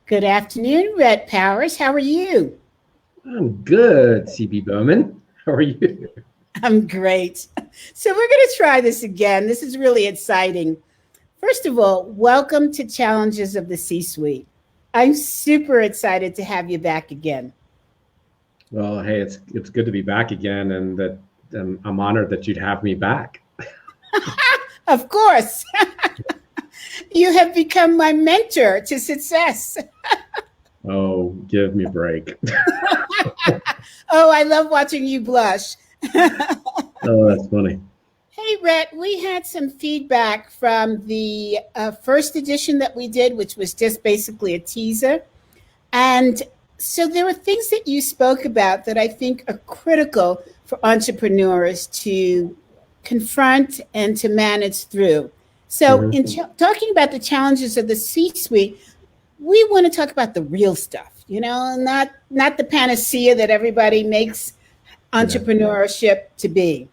Good afternoon, Rhett Powers. How are you? I'm good, CB Bowman. How are you? I'm great. So, we're going to try this again. This is really exciting. First of all, welcome to Challenges of the C Suite. I'm super excited to have you back again. Well, hey, it's good to be back again, and that I'm honored that you'd have me back. Of course, you have become my mentor to success. Oh, give me a break. Oh, I love watching you blush. Oh, that's funny. Hey, Rhett, we had some feedback from the first edition that we did, which was just basically a teaser. And so there were things that you spoke about that I think are critical for entrepreneurs to confront and to manage through. So, Mhm. talking about the challenges of the C suite, we want to talk about the real stuff, not the panacea that everybody makes Yeah. entrepreneurship to be.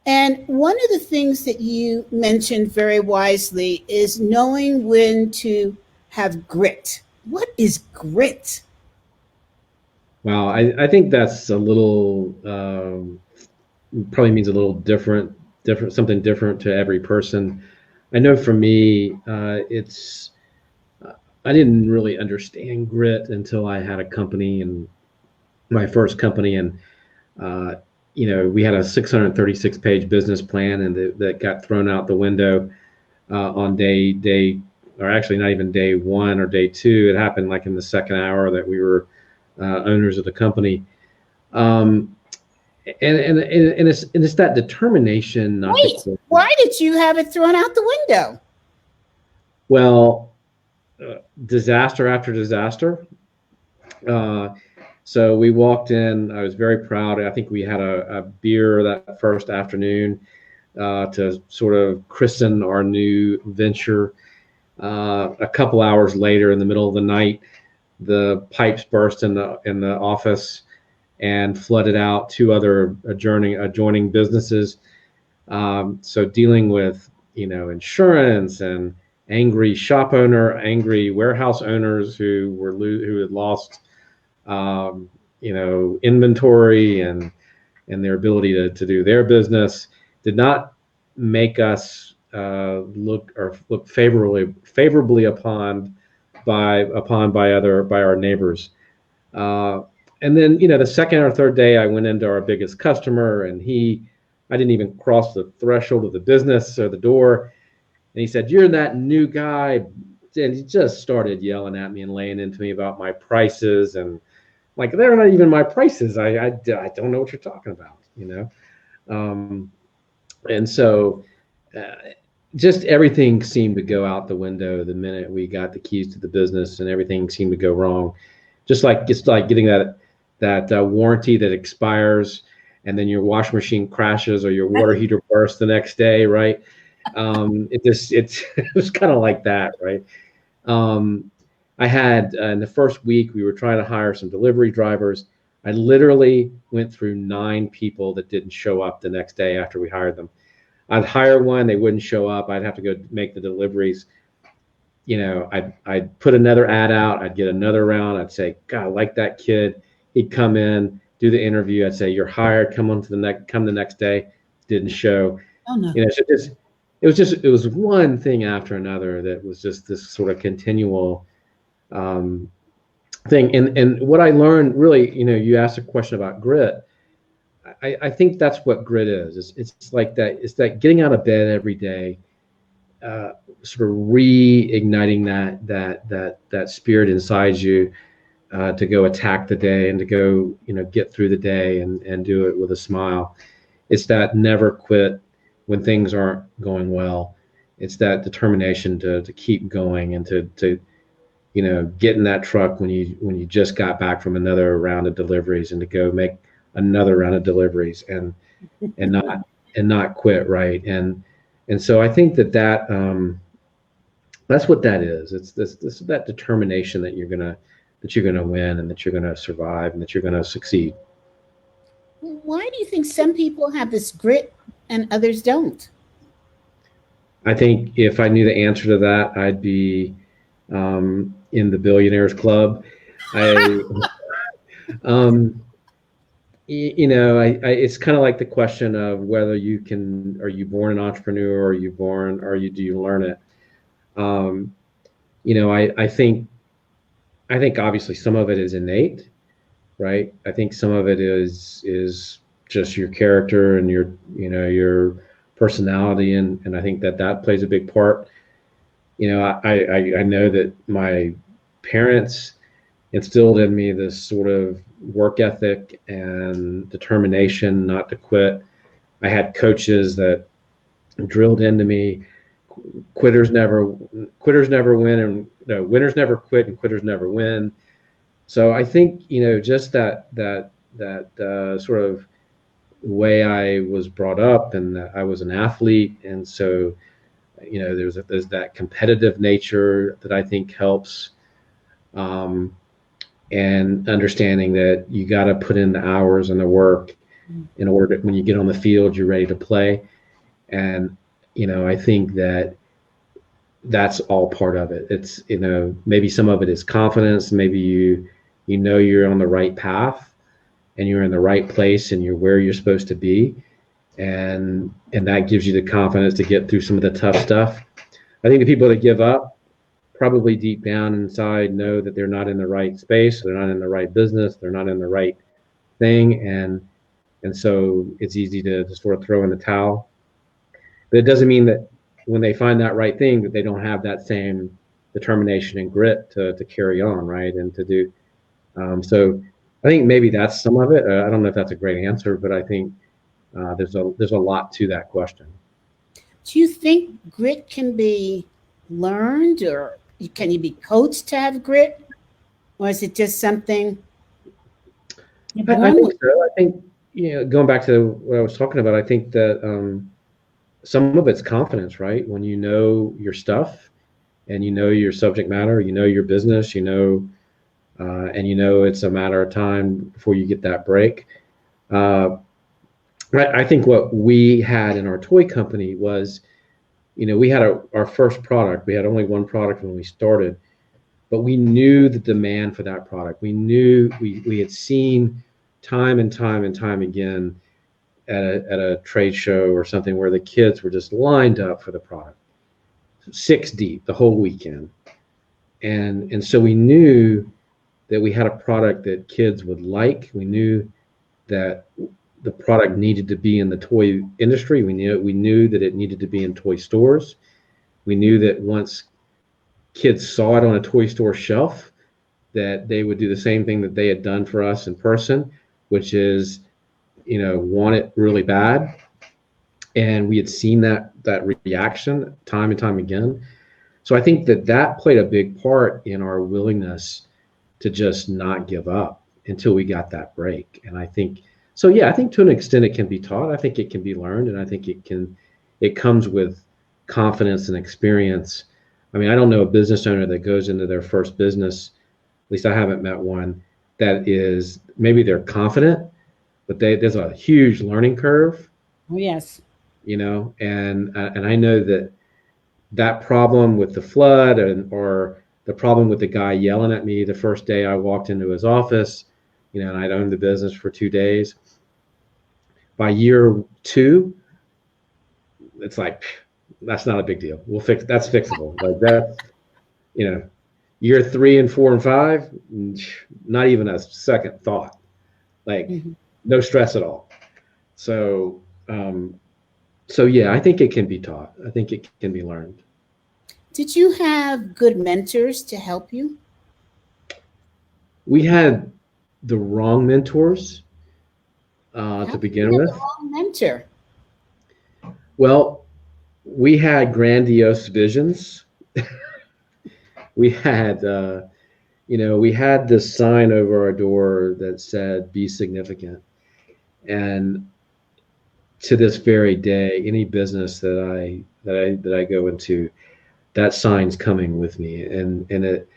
And one of the things that you mentioned very wisely is knowing when to have grit. What is grit? Well, I think that's a little probably means a little different something different to every person. I know for me, it's I didn't really understand grit until I had a company and my first company, and Uh, we had a 636-page business plan, and that got thrown out the window on or actually not even day one or day two. It happened like in the second hour that we were owners of the company. Um, and it's that determination not to Wait, quit. why did you have it thrown out the window? Well, disaster after disaster. Uh, so we walked in. I was very proud. I think we had a beer that first afternoon to sort of christen our new venture. A couple hours later, in the middle of the night, the pipes burst in the office and flooded out two other adjoining businesses. So dealing with insurance and angry warehouse owners who had lost inventory and their ability to do their business did not make us look favorably by our neighbors. Uh, and then the second or third day, I went into our biggest customer, and I didn't even cross the threshold of the business or the door, and he said, "You're that new guy," and he just started yelling at me and laying into me about my prices, and like they're not even my prices. I don't know what you're talking about. Um, and so uh, just everything seemed to go out the window the minute we got the keys to the business, and everything seemed to go wrong. Just like getting that warranty that expires, and then your washing machine crashes or your water heater bursts the next day, right? It was kind of like that, right? Um, I had in the first week we were trying to hire some delivery drivers. I literally went through 9 people that didn't show up the next day after we hired them. I'd hire one, they wouldn't show up. I'd have to go make the deliveries. I'd put another ad out. I'd get another round. I'd say, God, I like that kid. He'd come in, do the interview. I'd say, you're hired. Come the next day. Didn't show. Oh, no. So it was one thing after another that was just this sort of continual um, thing. And what I learned really, you asked a question about grit. I think that's what grit is. It's like that. It's that getting out of bed every day, sort of reigniting that spirit inside you to go attack the day and to go get through the day and do it with a smile. It's that never quit when things aren't going well. It's that determination to keep going and to get in that truck when you just got back from another round of deliveries and to go make another round of deliveries and not quit, right? And so I think that's what that is. It's this that determination that you're gonna win and that you're gonna survive and that you're gonna succeed. Why do you think some people have this grit and others don't? I think if I knew the answer to that, I'd be, in the billionaires club. I, um, it's kind of like the question of whether are you born an entrepreneur, or do you learn it? Um, I think obviously some of it is innate, right? I think some of it is just your character and your personality, and I think that plays a big part. I know that my parents instilled in me this sort of work ethic and determination not to quit. I had coaches that drilled into me, quitters never win, and no, winners never quit and quitters never win. So I think, just that sort of way I was brought up, and that I was an athlete, and so there's that competitive nature that I think helps, and understanding that you got to put in the hours and the work in order when you get on the field, you're ready to play. And I think that's all part of it. It's maybe some of it is confidence. Maybe you're on the right path, and you're in the right place, and you're where you're supposed to be, and that gives you the confidence to get through some of the tough stuff. I think the people that give up probably deep down inside know that they're not in the right space, they're not in the right business, they're not in the right thing, and so it's easy to just sort of throw in the towel. But it doesn't mean that when they find that right thing that they don't have that same determination and grit to carry on, right, and to do. So I think maybe that's some of it. I don't know if that's a great answer, but I think there's a lot to that question. Do you think grit can be learned, or can you be coached to have grit, or is it just something you're born I think with? so. I think going back to what I was talking about, I think that some of it's confidence, right? When you know your stuff, and you know your subject matter, you know your business, and it's a matter of time before you get that break. I think what we had in our toy company was, we had our first product. We had only one product when we started, but we knew the demand for that product. We knew we had seen time and time and time again at a trade show or something where the kids were just lined up for the product, 6 deep the whole weekend. And so we knew that we had a product that kids would like. We knew that the product needed to be in the toy industry. We knew that it needed to be in toy stores. We knew that once kids saw it on a toy store shelf, that they would do the same thing that they had done for us in person, which is, want it really bad. And we had seen that reaction time and time again. So I think that played a big part in our willingness to just not give up until we got that break. And I think, so yeah, I think to an extent it can be taught. I think it can be learned, and I think it comes with confidence and experience. I mean, I don't know a business owner that goes into their first business, at least I haven't met one, that is, maybe they're confident, but there's a huge learning curve. Oh, yes. And I know that problem with the flood, or the problem with the guy yelling at me the first day I walked into his office, and I'd owned the business for 2 days. By year 2, it's like, that's not a big deal. That's fixable. Like that, year 3 and 4 and 5, not even a second thought, like no stress at all. So yeah, I think it can be taught. I think it can be learned. Did you have good mentors to help you? We had the wrong mentors to begin with. The wrong mentor? Well, we had grandiose visions. We had, we had this sign over our door that said, "Be significant." And to this very day, any business that I go into, that sign's coming with me, and it,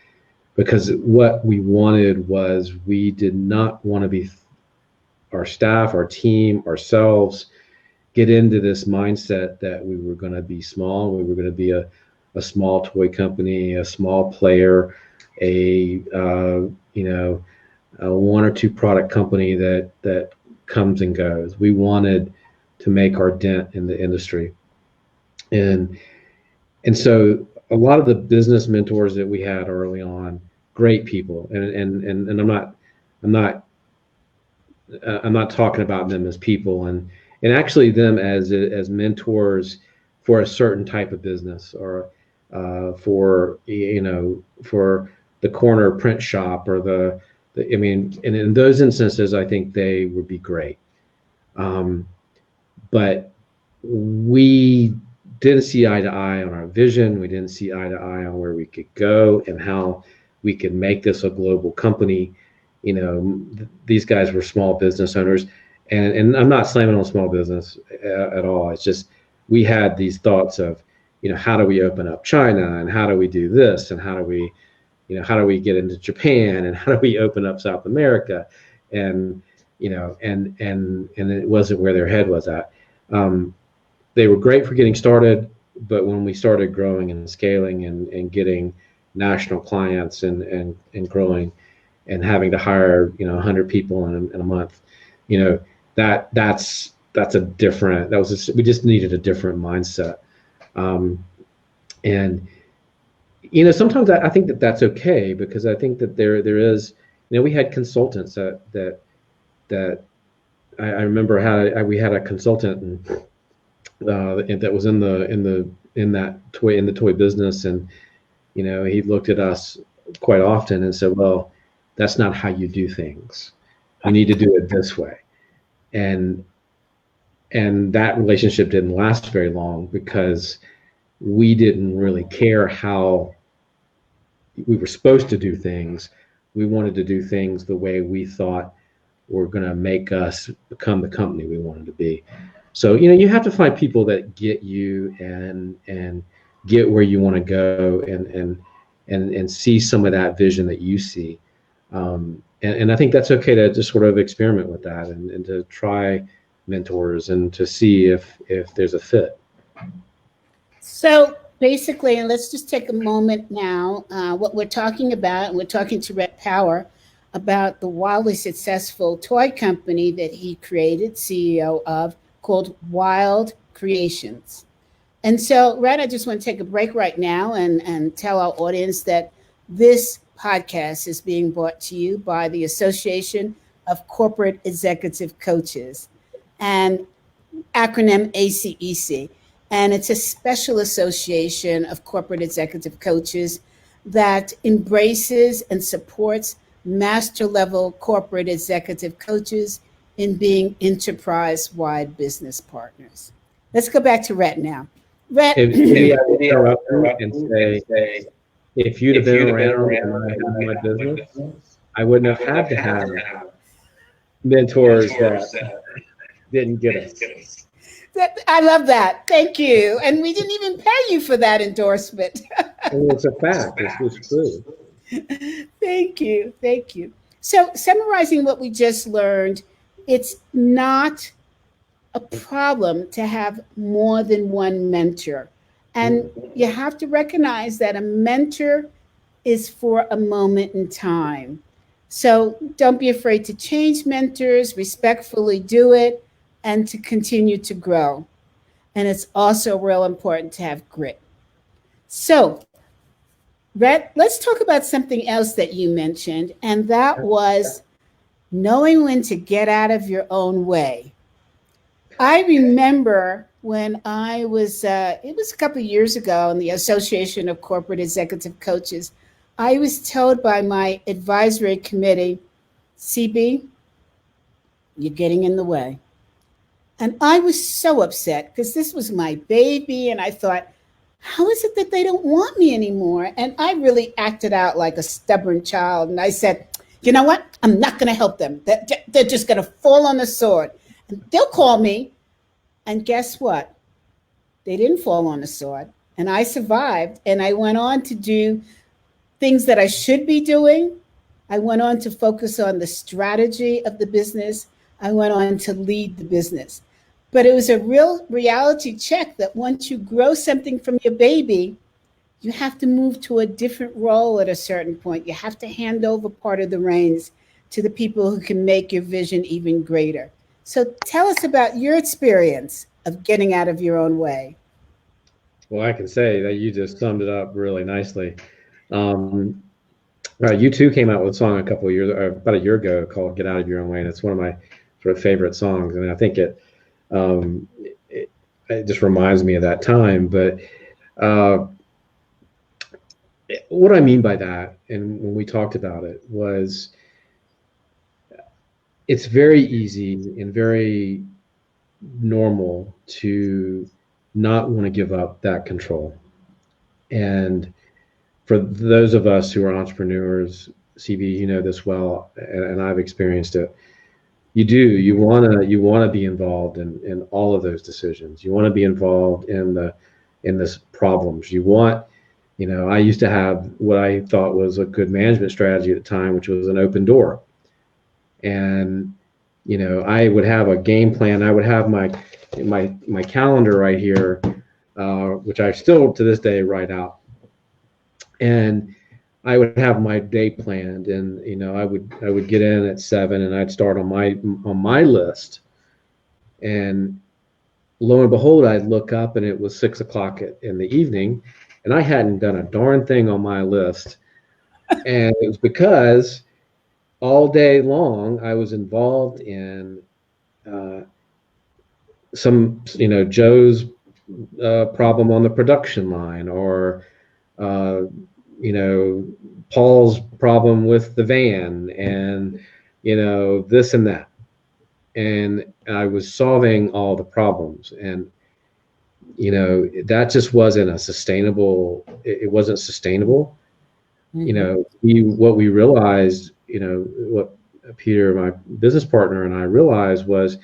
because what we wanted was, we did not want to be, our staff, our team, ourselves, get into this mindset that we were going to be small. We were going to be a small toy company, a small player, a a one or two product company that comes and goes. We wanted to make our dent in the industry, and so a lot of the business mentors that we had early on, great people, and I'm not I'm not talking about them as people, and actually them as mentors for a certain type of business, or for for the corner print shop, or I mean, and in those instances, I think they would be great. But we didn't see eye to eye on our vision. We didn't see eye to eye on where we could go and how we could make this a global company. These guys were small business owners, and I'm not slamming on small business at all. It's just we had these thoughts of, how do we open up China, and how do we do this, and how do we get into Japan, and how do we open up South America, and and it wasn't where their head was at. They were great for getting started, but when we started growing and scaling and getting national clients and growing and having to hire 100 people in a month, that's a different. We just needed a different mindset, and sometimes I think that's okay, because I think that there is, we had consultants that I remember we had a consultant and that was in the toy business, and he looked at us quite often and said, well, that's not how you do things. You need to do it this way. And that relationship didn't last very long, because we didn't really care how we were supposed to do things. We wanted to do things the way we thought were going to make us become the company we wanted to be. So, you have to find people that get you and get where you want to go, and see some of that vision that you see. And I think that's okay to just sort of experiment with that, and to try mentors, and to see if there's a fit. So basically, and let's just take a moment now, what we're talking about, and we're talking to Rhett Power about the wildly successful toy company that he created, CEO of, called Wild Creations. And so, Rhett, I just want to take a break right now and tell our audience that this podcast is being brought to you by the Association of Corporate Executive Coaches, and acronym ACEC. And it's a special association of corporate executive coaches that embraces and supports master level corporate executive coaches in being enterprise-wide business partners. Let's go back to Rhett now. Rhett, maybe I would interrupt and say, if you'd have been around in my business, I wouldn't have had to have mentors that didn't get us. I love that. Thank you. And we didn't even pay you for that endorsement. It's a fact. It's true. Thank you. Thank you. So, summarizing what we just learned, it's not a problem to have more than one mentor. And you have to recognize that a mentor is for a moment in time. So don't be afraid to change mentors, respectfully do it, and to continue to grow. And it's also real important to have grit. So, Rhett, let's talk about something else that you mentioned, and that was knowing when to get out of your own way. I remember when I was, it was a couple of years ago in the Association of Corporate Executive Coaches, I was told by my advisory committee, CB, you're getting in the way. And I was so upset because this was my baby. And I thought, how is it that they don't want me anymore? And I really acted out like a stubborn child. And I said, you know what? I'm not going to help them. They're just going to fall on the sword. And they'll call me. And guess what? They didn't fall on the sword. And I survived. And I went on to do things that I should be doing. I went on to focus on the strategy of the business. I went on to lead the business. But it was a real reality check that once you grow something from your baby, you have to move to a different role at a certain point. You have to hand over part of the reins to the people who can make your vision even greater. So tell us about your experience of getting out of your own way. Well, I can say that you just summed it up really nicely. Um, U2 came out with a song a couple of years, about a year ago, called "Get Out of Your Own Way," and it's one of my sort of favorite songs. And I think um, it just reminds me of that time. But uh, what I mean by that, and when we talked about it, was it's very easy and very normal to not want to give up that control. And for those of us who are entrepreneurs, CB, you know this well, and I've experienced it. You want to be involved in all of those decisions. You want to be involved in this problems. I used to have what I thought was a good management strategy at the time, which was an open door. And I would have a game plan. I would have my calendar right here, which I still to this day write out. And I would have my day planned, and I would get in at 7, and I'd start on my list. And lo and behold, I'd look up, and it was 6 o'clock in the evening, and I hadn't done a darn thing on my list. And it was because all day long I was involved in some, Joe's problem on the production line, or Paul's problem with the van, and this and that. And I was solving all the problems, and that just wasn't sustainable. It wasn't sustainable. What we realized, what Peter, my business partner, and I realized was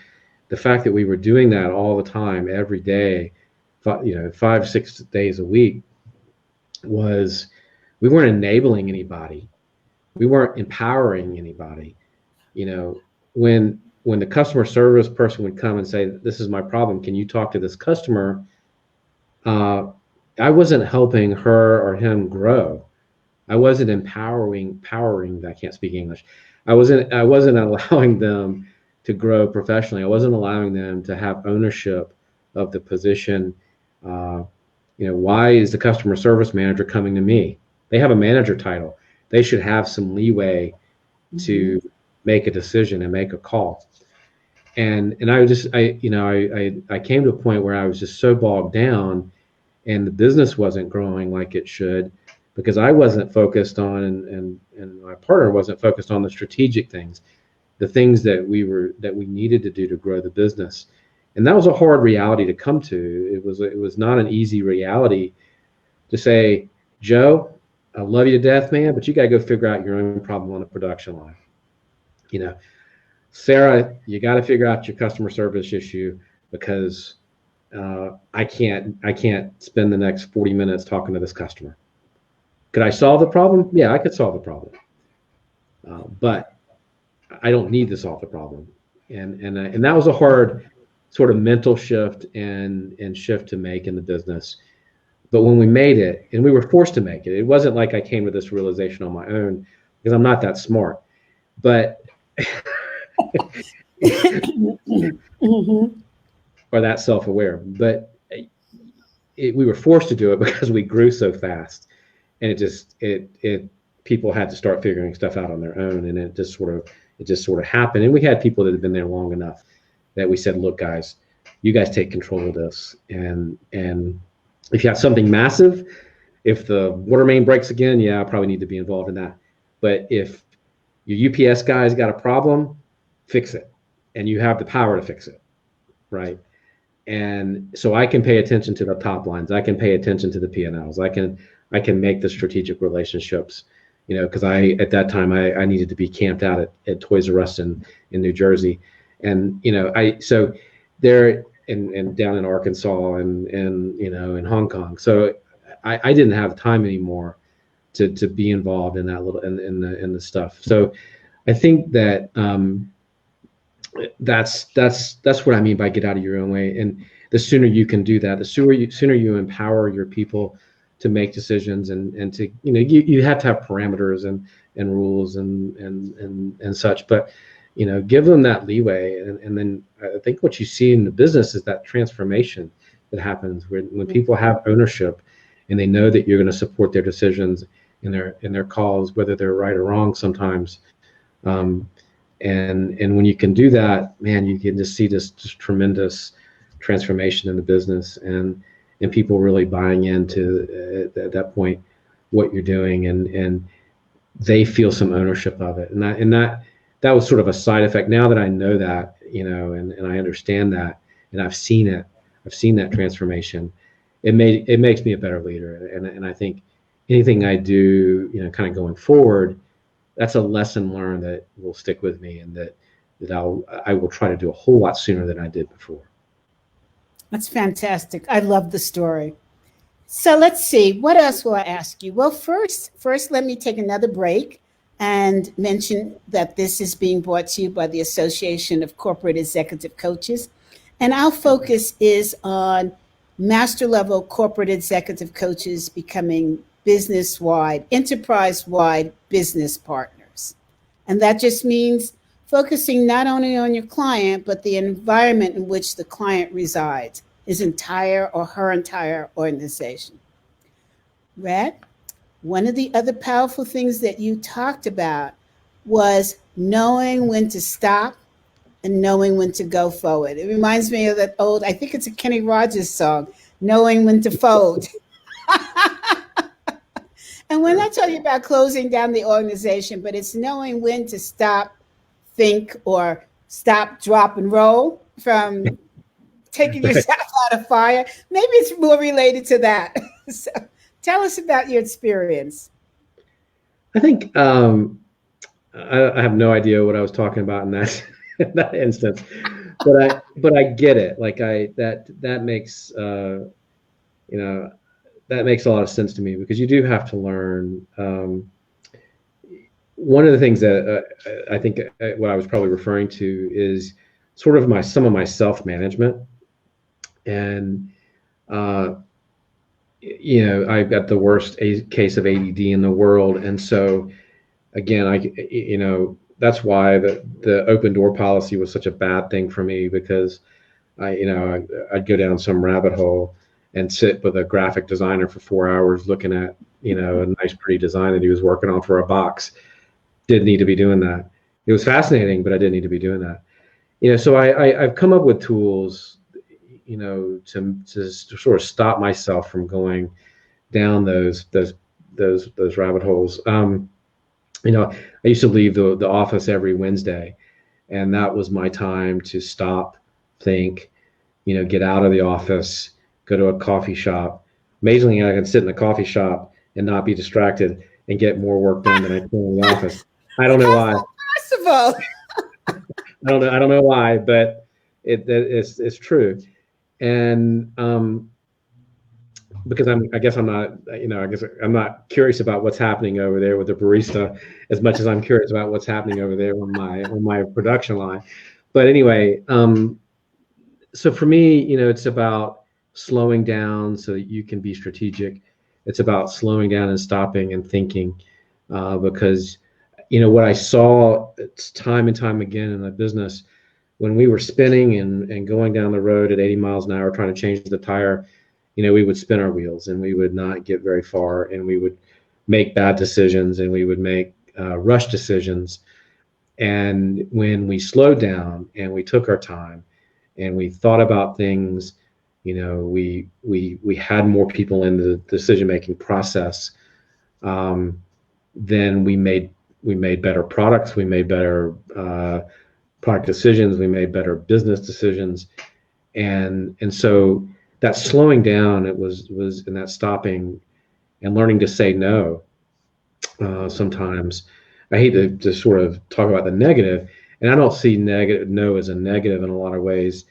the fact that we were doing that all the time, every day, 5-6 days a week, was we weren't enabling anybody. We weren't empowering anybody. When the customer service person would come and say, "This is my problem, can you talk to this customer?" I wasn't helping her or him grow. I wasn't empowering. I can't speak English. I wasn't allowing them to grow professionally. I wasn't allowing them to have ownership of the position. Why is the customer service manager coming to me? They have a manager title. They should have some leeway to make a decision and make a call. And I came to a point where I was just so bogged down, and the business wasn't growing like it should, because I wasn't focused on, and my partner wasn't focused on the strategic things, the things that we needed to do to grow the business. And that was a hard reality to come to. It was not an easy reality to say, "Joe, I love you to death, man, but you got to go figure out your own problem on the production line. Sarah, you got to figure out your customer service issue, because I can't spend the next 40 minutes talking to this customer. Could I solve the problem? Yeah, I could solve the problem, but I don't need to solve the problem." And that was a hard sort of mental shift and shift to make in the business. But when we made it, and we were forced to make it, it wasn't like I came to this realization on my own, because I'm not that smart. But or that self-aware. But we were forced to do it because we grew so fast, and it people had to start figuring stuff out on their own, and it just sort of happened. And we had people that had been there long enough that we said, "Look, guys, you guys take control of this, and if you have something massive, if the water main breaks again, yeah, I probably need to be involved in that. But if your UPS guy's got a problem, fix it, and you have the power to fix it, right?" And so I can pay attention to the top lines. I can pay attention to the P&Ls. I can make the strategic relationships, because at that time I needed to be camped out at Toys R Us in New Jersey, and so there and down in Arkansas and in Hong Kong. So I didn't have time anymore to be involved in that little in the stuff. So I think that that's what I mean by get out of your own way. And the sooner you can do that, the sooner you empower your people to make decisions and to, you have to have parameters and rules and such, but, give them that leeway. And then I think what you see in the business is that transformation that happens when people have ownership and they know that you're going to support their decisions in their calls, whether they're right or wrong sometimes. And when you can do that, man, you can just see this just tremendous transformation in the business and people really buying into at that point what you're doing, and they feel some ownership of it. And that was sort of a side effect. Now that I know that, and I understand that, and I've seen that transformation, it makes me a better leader. And I think anything I do, kind of going forward, that's a lesson learned that will stick with me, and that I will try to do a whole lot sooner than I did before. That's fantastic. I love the story. So let's see, what else will I ask you? Well, first, let me take another break and mention that this is being brought to you by the Association of Corporate Executive Coaches. And our focus is on master level corporate executive coaches becoming business-wide, enterprise-wide business partners. And that just means focusing not only on your client, but the environment in which the client resides, his entire or her entire organization. Red, one of the other powerful things that you talked about was knowing when to stop and knowing when to go forward. It reminds me of that old, I think it's a Kenny Rogers song, Knowing When to Fold. And we're not talking about closing down the organization, but it's knowing when to stop, think, or stop, drop, and roll from taking yourself out of fire. Maybe it's more related to that. So tell us about your experience. I think I have no idea what I was talking about in that instance, but I get it. Like that makes that makes a lot of sense to me, because you do have to learn. One of the things that I think what I was probably referring to is sort of some of my self-management, and I've got the worst case of ADD in the world, and so again, that's why the open door policy was such a bad thing for me, because I'd go down some rabbit hole and sit with a graphic designer for 4 hours looking at a nice pretty design that he was working on for a box. Didn't need to be doing that. It was fascinating, but I didn't need to be doing that. So I've come up with tools to sort of stop myself from going down those rabbit holes. I used to leave the office every Wednesday, and that was my time to stop, think, get out of the office, go to a coffee shop. Amazingly, I can sit in the coffee shop and not be distracted and get more work done than I can in the office. I don't know why. Possible. I don't know why, but it's true. And because I guess I'm not curious about what's happening over there with the barista as much as I'm curious about what's happening over there on my production line. But anyway, so for me, it's about slowing down so that you can be strategic. It's about slowing down and stopping and thinking, because what I saw time and time again in the business, when we were spinning and going down the road at 80 miles an hour trying to change the tire, we would spin our wheels and we would not get very far, and we would make bad decisions, and we would make rush decisions. And when we slowed down and we took our time and we thought about things, we had more people in the decision-making process, then we made better products, we made better product decisions, we made better business decisions. And so that slowing down, it was in that stopping and learning to say no. Sometimes I hate to sort of talk about the negative, and I don't see no as a negative in a lot of ways,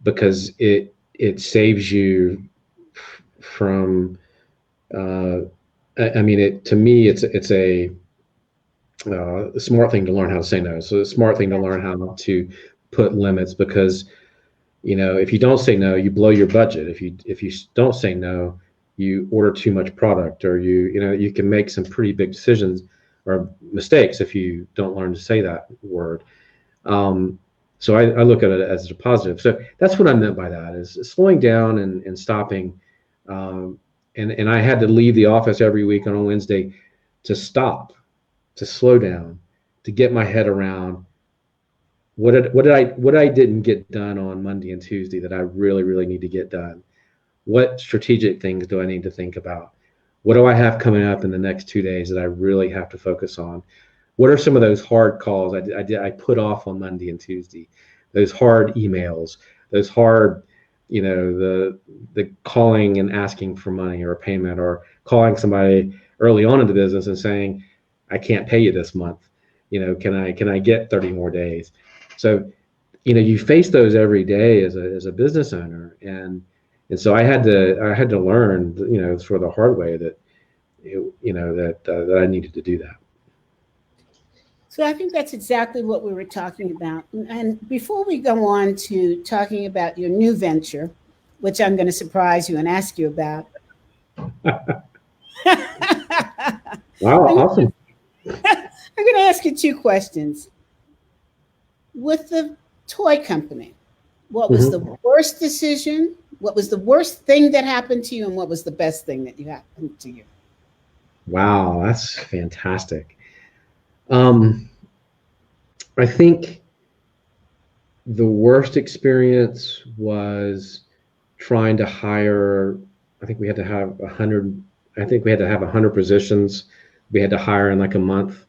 because it saves you from. To me, it's a smart thing to learn how to say no. So a smart thing to learn how to put limits, because if you don't say no, you blow your budget. If you don't say no, you order too much product, or you can make some pretty big decisions or mistakes if you don't learn to say that word. So I look at it as a positive. So that's what I meant by that, is slowing down and stopping. And I had to leave the office every week on a Wednesday to stop, to slow down, to get my head around what I didn't get done on Monday and Tuesday that I really, really need to get done. What strategic things do I need to think about? What do I have coming up in the next 2 days that I really have to focus on? What are some of those hard calls I put off on Monday and Tuesday? Those hard emails, those hard, the calling and asking for money or a payment, or calling somebody early on in the business and saying, I can't pay you this month. Can I get 30 more days? So, you face those every day as a business owner, and so I had to learn, sort of the hard way that that I needed to do that. So I think that's exactly what we were talking about. And before we go on to talking about your new venture, which I'm going to surprise you and ask you about. Wow, awesome. I'm going to ask you 2 questions. With the toy company, what was the worst decision? What was the worst thing that happened to you? And what was the best thing that happened to you? Wow, that's fantastic. I think the worst experience was trying to hire. I think we had to have 100. I think we had to have 100 positions. We had to hire in like a month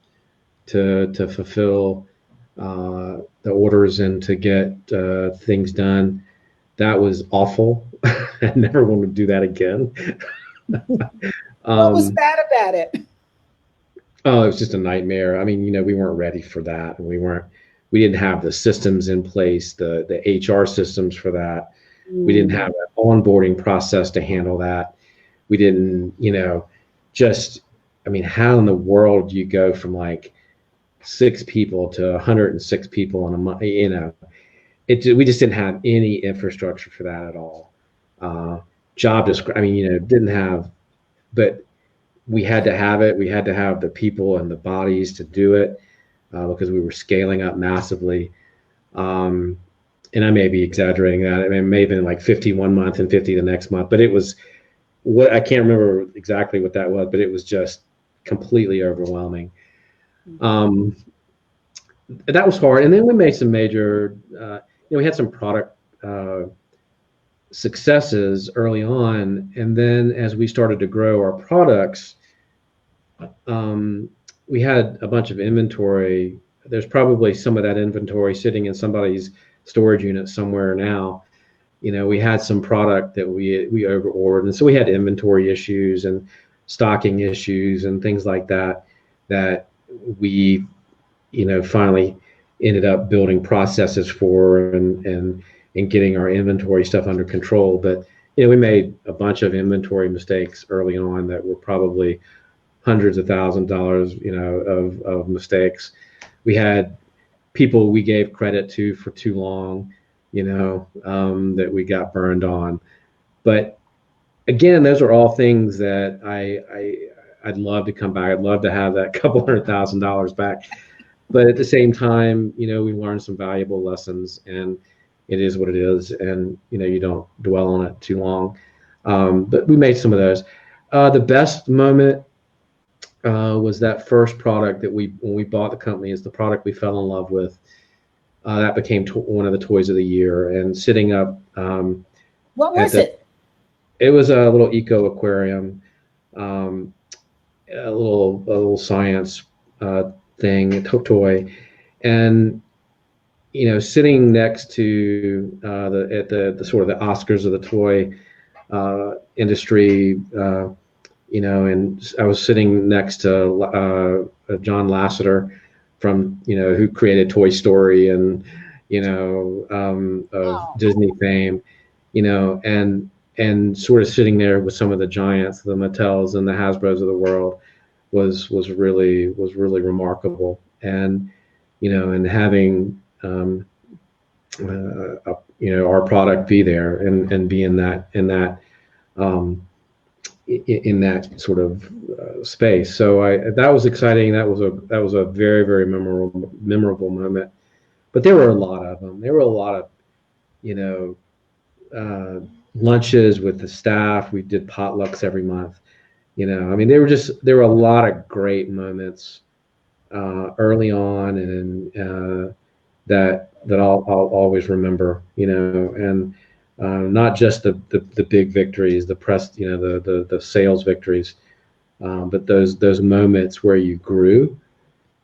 to fulfill the orders and to get things done. That was awful. I never want to do that again. What was bad about it? Oh, it was just a nightmare. I mean, we weren't ready for that. We didn't have the systems in place, the HR systems for that. We didn't have an onboarding process to handle that. We didn't, how in the world do you go from like 6 people to 106 people in a month? We just didn't have any infrastructure for that at all. Job description, didn't have, but we had to have it. We had to have the people and the bodies to do it because we were scaling up massively. And I may be exaggerating that. It may have been like 50 one month and 50 the next month, but it was I can't remember exactly what that was, but it was just completely overwhelming. That was hard. And then we made some major, we had some product successes early on, and then as we started to grow our products, we had a bunch of inventory. There's probably some of that inventory sitting in somebody's storage unit somewhere now. We had some product that we over ordered, and so we had inventory issues and stocking issues and things like that we finally ended up building processes for and getting our inventory stuff under control. But we made a bunch of inventory mistakes early on that were probably hundreds of thousands of dollars, of mistakes. We had people we gave credit to for too long, that we got burned on. But again, those are all things that I'd love to come back. I'd love to have that couple $100,000 back. But at the same time, we learned some valuable lessons, and it is what it is. And, you don't dwell on it too long. But we made some of those. The best moment was that first product that when we bought the company, is the product we fell in love with. That became one of the toys of the year. And sitting up. What was it? It was a little eco aquarium, a little science thing, a toy, and sitting next to the sort of the Oscars of the toy industry, and I was sitting next to John Lasseter from who created Toy Story and of Disney fame, and sort of sitting there with some of the giants, the Mattels and the Hasbros of the world, was really remarkable. And and having our product be there and be in that in that sort of space. So that was exciting. That was a very, very memorable moment. But there were a lot of them. There were a lot of, you know, lunches with the staff. We did potlucks every month. You know, I mean, there were a lot of great moments early on, and that I'll always remember. You know, and not just the big victories, the press, you know, the sales victories, but those moments where you grew.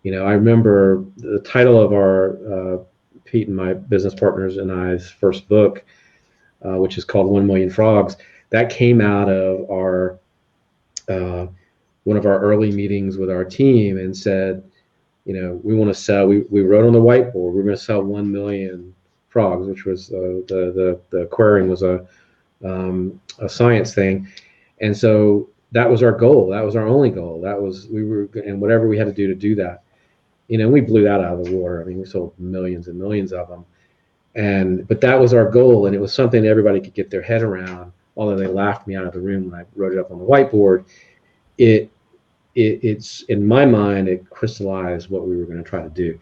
You know, I remember the title of our Pete and my business partners and I's first book, which is called 1 Million Frogs. That came out of our one of our early meetings with our team, and said, you know, we want to sell. We wrote on the whiteboard, we're going to sell 1 million frogs, which was the aquarium was a science thing, and so that was our goal. That was our only goal. And whatever we had to do that. You know, we blew that out of the water. I mean, we sold millions and millions of them. But that was our goal, and it was something that everybody could get their head around. Although they laughed me out of the room when I wrote it up on the whiteboard, it's in my mind, it crystallized what we were going to try to do.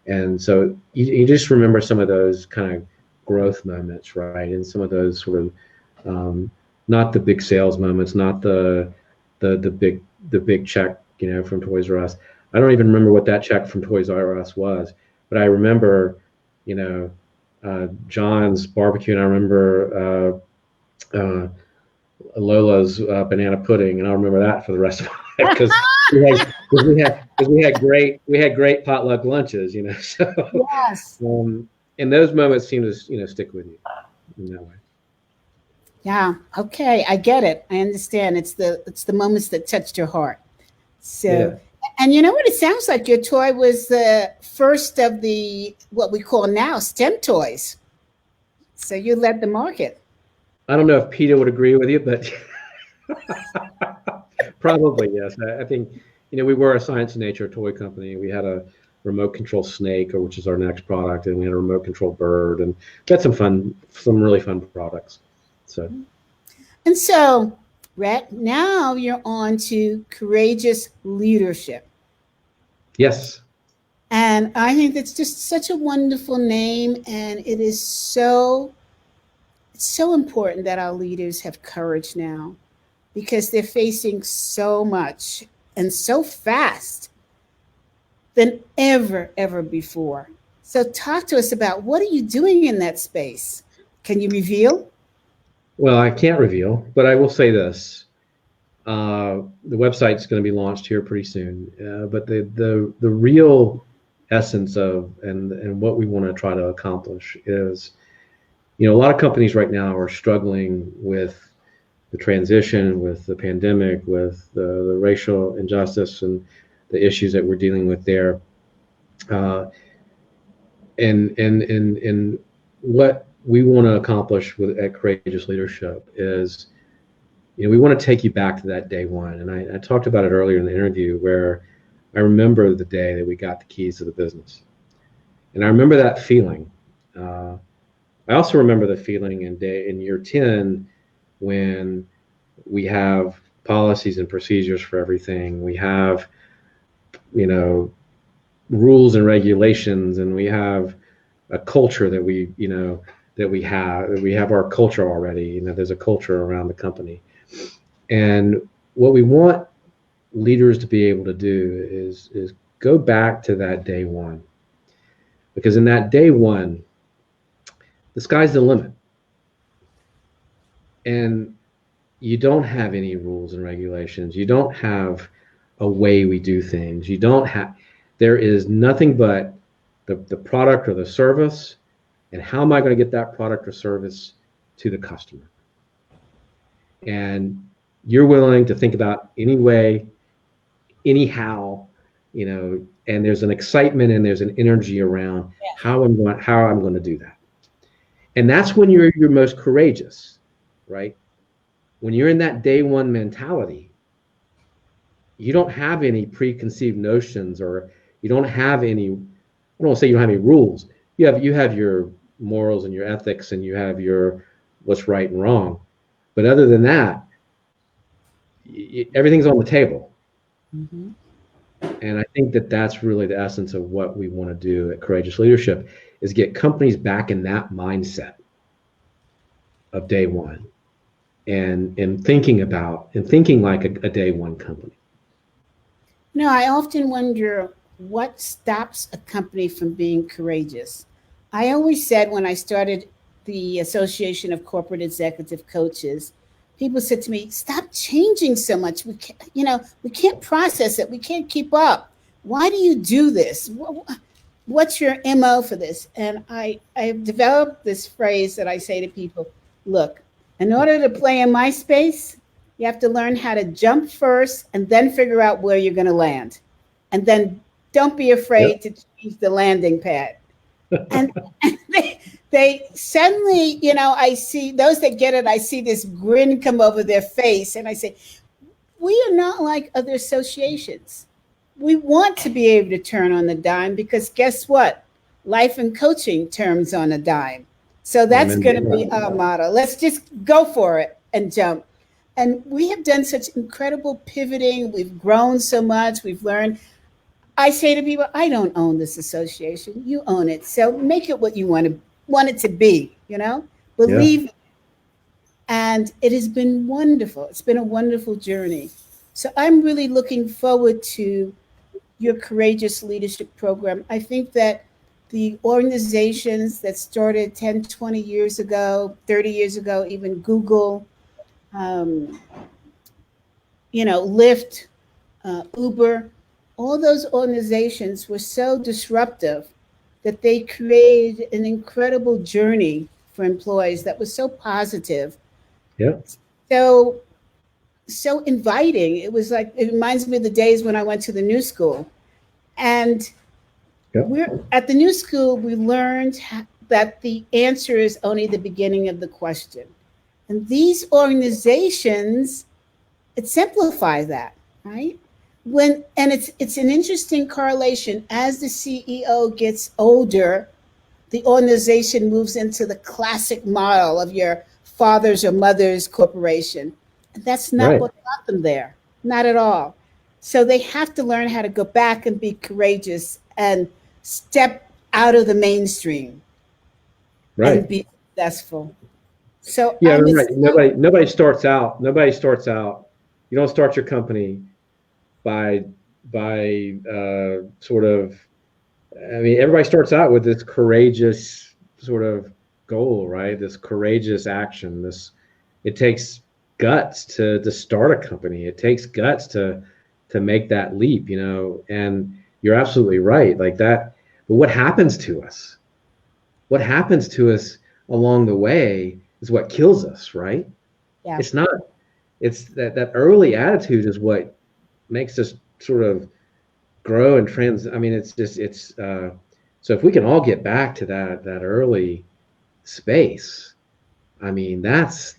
And so you just remember some of those kind of growth moments, right? And some of those sort of not the big sales moments, not the big check, you know, from Toys R Us. I don't even remember what that check from Toys R Us was, but I remember, you know, John's barbecue, and I remember Lola's banana pudding, and I'll remember that for the rest of my life, because we had great potluck lunches, you know. So Yes. And those moments seem to, you know, stick with you in that way. Yeah. Okay. I get it. I understand. It's the moments that touched your heart. So, Yeah. and you know what? It sounds like your toy was the first of the what we call now STEM toys. So you led the market. I don't know if Peter would agree with you, but probably yes. I think, you know, we were a science and nature toy company. We had a remote control snake, which is our next product, and we had a remote control bird, and we had some really fun products. So. And so, Rhett, now you're on to Courageous Leadership. Yes. And I think that's just such a wonderful name, and it is so important that our leaders have courage now, because they're facing so much and so fast than ever before. So talk to us about, what are you doing in that space? Can you reveal? Well, I can't reveal, but I will say this. The website's going to be launched here pretty soon. But the real essence of and what we want to try to accomplish is, you know, a lot of companies right now are struggling with the transition, with the pandemic, with the racial injustice and the issues that we're dealing with there. And what we want to accomplish at Courageous Leadership is, you know, we want to take you back to that day one. And I talked about it earlier in the interview, where I remember the day that we got the keys to the business. And I remember that feeling. I also remember the feeling in year 10, when we have policies and procedures for everything. We have, you know, rules and regulations, and we have a culture that we have our culture already. You know, there's a culture around the company. And what we want leaders to be able to do is go back to that day one. Because in that day one, the sky's the limit. And you don't have any rules and regulations. You don't have a way we do things. There is nothing but the product or the service, and how am I going to get that product or service to the customer? And you're willing to think about any way, anyhow, you know, and there's an excitement and there's an energy around how I'm going to do that. And that's when you're most courageous, right? When you're in that day one mentality, you don't have any preconceived notions, or you don't have any, I don't want to say you don't have any rules. You have your morals and your ethics, and you have your what's right and wrong. But other than that, everything's on the table. Mm-hmm. And I think that that's really the essence of what we want to do at Courageous Leadership, is get companies back in that mindset of day one, and thinking like a day one company. No, I often wonder what stops a company from being courageous. I always said when I started the Association of Corporate Executive Coaches, people said to me, "Stop changing so much. We can't process it. We can't keep up. Why do you do this? What's your MO for this?" And I've developed this phrase that I say to people: "Look, in order to play in my space, you have to learn how to jump first and then figure out where you're going to land. And then don't be afraid to change the landing pad." And they suddenly, I see those that get it, I see this grin come over their face. And I say, we are not like other associations. We want to be able to turn on the dime, because guess what? Life and coaching turns on a dime. So that's going to be our motto. Let's just go for it and jump. And we have done such incredible pivoting. We've grown so much. We've learned. I say to people, I don't own this association. You own it. So make it what you want it to be, believe. Yeah. And it has been wonderful. It's been a wonderful journey. So I'm really looking forward to your Courageous Leadership Program. I think that the organizations that started 10, 20 years ago, 30 years ago, even Google, Lyft, Uber, all those organizations were so disruptive that they created an incredible journey for employees that was so positive. Yeah. So inviting. It was like, it reminds me of the days when I went to the New School. And we're at the New School, we learned that the answer is only the beginning of the question. And these organizations, it simplifies that, right? And it's an interesting correlation. As the CEO gets older, the organization moves into the classic model of your father's or mother's corporation. And that's not what got them there, not at all. So they have to learn how to go back and be courageous and step out of the mainstream and be successful. So yeah, right. Nobody starts out. You don't start your company by sort of. I mean, everybody starts out with this courageous sort of goal, right? This courageous action. It takes guts to start a company. It takes guts to make that leap, And you're absolutely right, like that. But what happens to us? What happens to us along the way is what kills us, right? Yeah. It's not. It's that early attitude is what makes us sort of grow and I mean, so if we can all get back to that early space, I mean, that's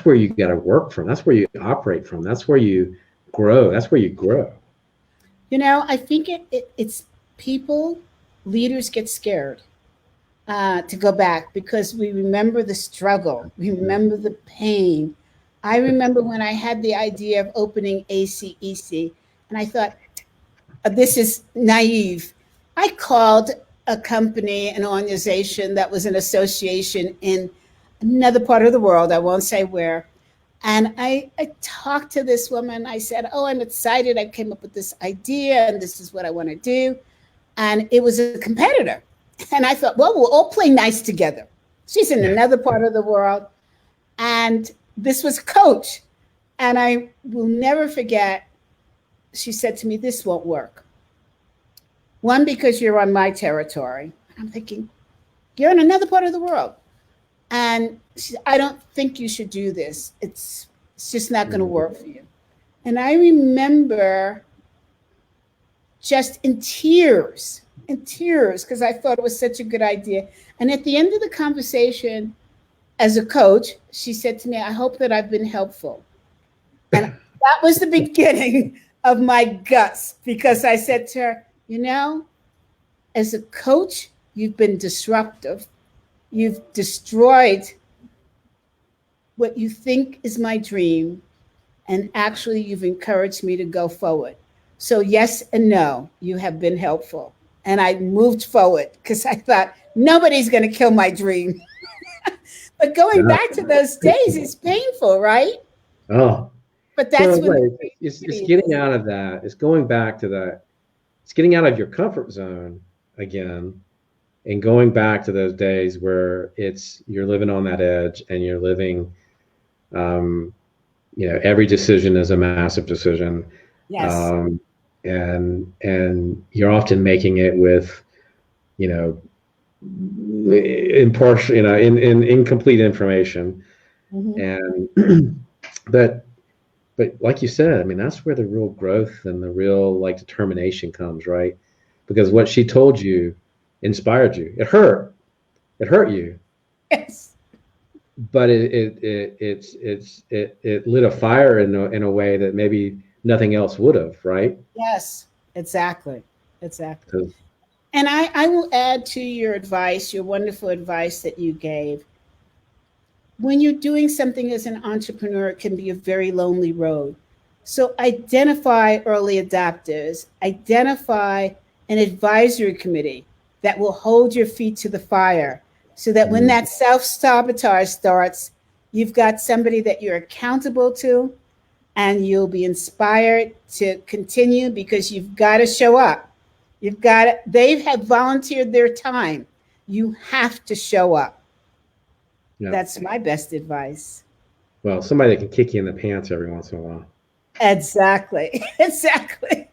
where you got to work from. That's where you operate from. That's where you grow. I think it's people, leaders get scared to go back because we remember the struggle. We remember the pain. I remember when I had the idea of opening ACEC, and I thought, this is naive. I called a company, an organization that was an association in another part of the world, I won't say where, and I talked to this woman. I said, "Oh, I'm excited. I came up with this idea, and this is what I want to do." And it was a competitor. And I thought, well, we'll all play nice together. She's in another part of the world. And this was Coach. And I will never forget, she said to me, "This won't work. One, because you're on my territory." I'm thinking, you're in another part of the world. And she said, "I don't think you should do this. It's just not going to work for you." And I remember just in tears, because I thought it was such a good idea. And at the end of the conversation, as a coach, she said to me, "I hope that I've been helpful." And that was the beginning of my guts, because I said to her, as a coach, you've been disruptive. You've destroyed what you think is my dream. And actually, you've encouraged me to go forward. So, yes and no, you have been helpful. And I moved forward because I thought nobody's going to kill my dream. But going Yeah. back to those days is painful, right? Oh, But that's well, when right. It's getting out of that. It's going back to that. It's getting out of your comfort zone again and going back to those days where you're living on that edge and you're living, every decision is a massive decision. yes, And you're often making it with, impartial, in incomplete information. Mhm. And but like you said, I mean, that's where the real growth and the real like determination comes, right? Because what she told you inspired you. It hurt you, Yes, but it lit a fire in a way that maybe nothing else would have, right? yes, exactly, exactly. 'Cause- And I will add to your advice, your wonderful advice that you gave. When you're doing something as an entrepreneur, it can be a very lonely road. So identify early adopters, identify an advisory committee that will hold your feet to the fire so that when that self sabotage starts, you've got somebody that you're accountable to and you'll be inspired to continue because you've got to show up. They have volunteered their time. You have to show up. yeah. That's my best advice. Well, somebody that can kick you in the pants every once in a while Exactly. Exactly.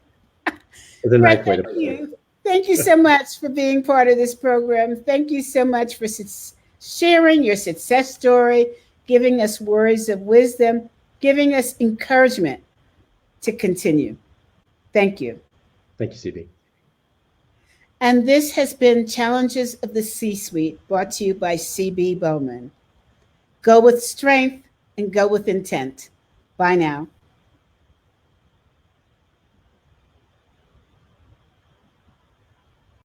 is a Brett, nice way to thank put it. you. Thank you so much for being part of this program. Thank you so much for sharing your success story, giving us words of wisdom, giving us encouragement to continue. Thank you. Thank you, CB. And this has been Challenges of the C-Suite, brought to you by CB Bowman. Go with strength and go with intent. Bye now.